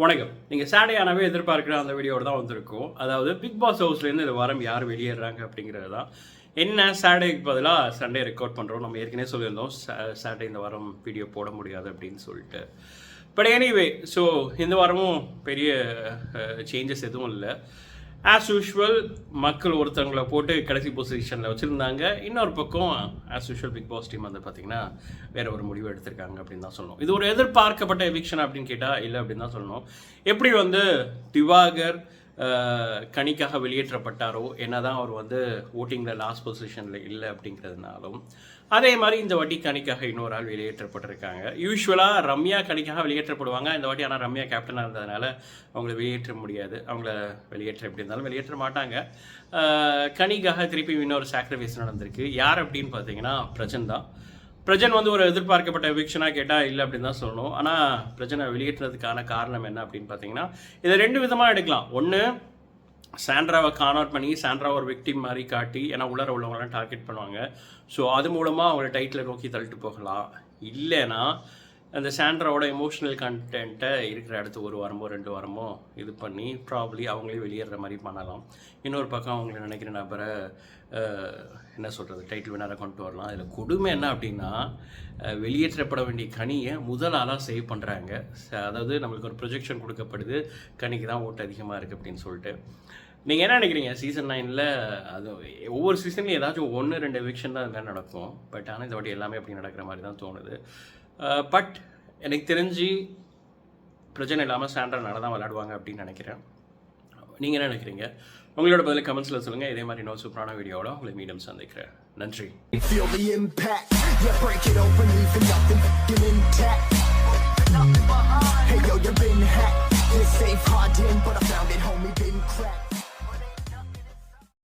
வணக்கம். நீங்கள் சாட்டர்டேயானவே எதிர்பார்க்குற அந்த வீடியோட தான் வந்திருக்கும். அதாவது பிக் பாஸ் ஹவுஸ்லேருந்து இந்த வாரம் யார் வெளியேறாங்க அப்படிங்கிறது தான். என்ன சாட்டர்டேக்கு பதிலாக சண்டே ரெக்கார்ட் பண்ணுறோம். நம்ம ஏற்கனவே சொல்லியிருந்தோம் சாட்டர்டே இந்த வாரம் வீடியோ போட முடியாது அப்படின்னு சொல்லிட்டு. பட் எனிவே, ஸோ இந்த வாரமும் பெரிய சேஞ்சஸ் எதுவும் இல்லை. ஆஸ் யூஷுவல் மக்கள் ஒருத்தவங்களை போட்டு கடைசி பொசிஷனில் வச்சுருந்தாங்க. இன்னொரு பக்கம் as usual big boss team வந்து பார்த்திங்கன்னா வேறு ஒரு முடிவு எடுத்திருக்காங்க அப்படின்னு தான் சொல்லணும். இது ஒரு எதிர்பார்க்கப்பட்ட எவிக்ஷன் அப்படின்னு கேட்டால் இல்லை அப்படின்னு தான் சொல்லணும். எப்படி வந்து திவாகர் கனிக்காக வெளியேற்றப்பட்டாரோ, என்ன தான் அவர் வந்து ஓட்டிங்கில் லாஸ்ட் பொசிஷனில் இல்லை அப்படிங்கிறதுனாலும், அதே மாதிரி இந்த வாட்டி கனிக்காக இன்னொரு ஆள் வெளியேற்றப்பட்டிருக்காங்க. யூஸ்வலாக ரம்யா கனிக்காக வெளியேற்றப்படுவாங்க. இந்த வாட்டி ஆனால் ரம்யா கேப்டனாக இருந்ததுனால அவங்கள வெளியேற்ற முடியாது. அவங்கள வெளியேற்ற எப்படி இருந்தாலும் வெளியேற்ற மாட்டாங்க. கனிக்காக திருப்பி இன்னொரு சாக்ரிஃபைஸ் நடந்திருக்கு. யார் அப்படின்னு பார்த்தீங்கன்னா பிரஜன் தான். பிரஜன் வந்து ஒரு எதிர்பார்க்கப்பட்ட எவிக்ஷனாக கேட்டால் இல்லை அப்படின்னு தான் சொல்லணும். ஆனால் பிரஜனை வெளியேற்றதுக்கான காரணம் என்ன அப்படின்னு பார்த்தீங்கன்னா, இதை ரெண்டு விதமாக எடுக்கலாம். ஒன்று, சாண்ட்ராவை கார்னர் பண்ணி சாண்ட்ராவை ஒரு விக்டிம் மாதிரி காட்டி, ஏன்னா உள்ளர உள்ளவங்களாம் டார்கெட் பண்ணுவாங்க. ஸோ அது மூலமாக அவங்கள டைட்டில் நோக்கி தள்ளிட்டு போகலாம். இல்லைன்னா அந்த சாண்ட்ராவோட எமோஷ்னல் கண்டென்ட்டை இருக்கிற அடுத்து ஒரு வாரமோ 2 வாரமோ இது பண்ணி ப்ராப்ளி அவங்களே வெளியேற மாதிரி பண்ணலாம். இன்னொரு பக்கம் அவங்கள நினைக்கிற நபரை என்ன சொல்கிறது, டைட்டில் வினரை கொண்டு வரலாம். இதில் கொடுமை என்ன அப்படின்னா, வெளியேற்றப்பட வேண்டிய கனியை முதல் ஆளாக சேவ் பண்ணுறாங்க. அதாவது நம்மளுக்கு ஒரு ப்ரொஜெக்ஷன் கொடுக்கப்படுது, கனிக்கு தான் ஓட்டு அதிகமாக இருக்குது அப்படின்னு சொல்லிட்டு. நீங்கள் என்ன நினைக்கிறீங்க? சீசன் 9 அது ஒவ்வொரு சீசன்லையும் ஏதாச்சும் 1-2 எவிக்ஷன் தான் அது நடக்கும். பட் ஆனால் இந்த வாட்டி எல்லாமே அப்படி நடக்கிற மாதிரி தான் தோணுது. பட் எனக்கு தெரிஞ்சு பிரச்சனை இல்லாமல் சாண்ட்ரா நல்லா தான் விளையாடுவாங்க அப்படின்னு நினைக்கிறேன். நீங்கள் என்ன நினைக்கிறீங்க? உங்களோட பதில் கமெண்ட்ஸில் சொல்லுங்கள். இதே மாதிரி இன்னொரு சூப்பரான வீடியோவோட உங்களை மீண்டும் சந்திக்கிறேன். நன்றி. Feel the impact, yeah, break it open, leaving nothing intact. Hey yo, you've been hacked.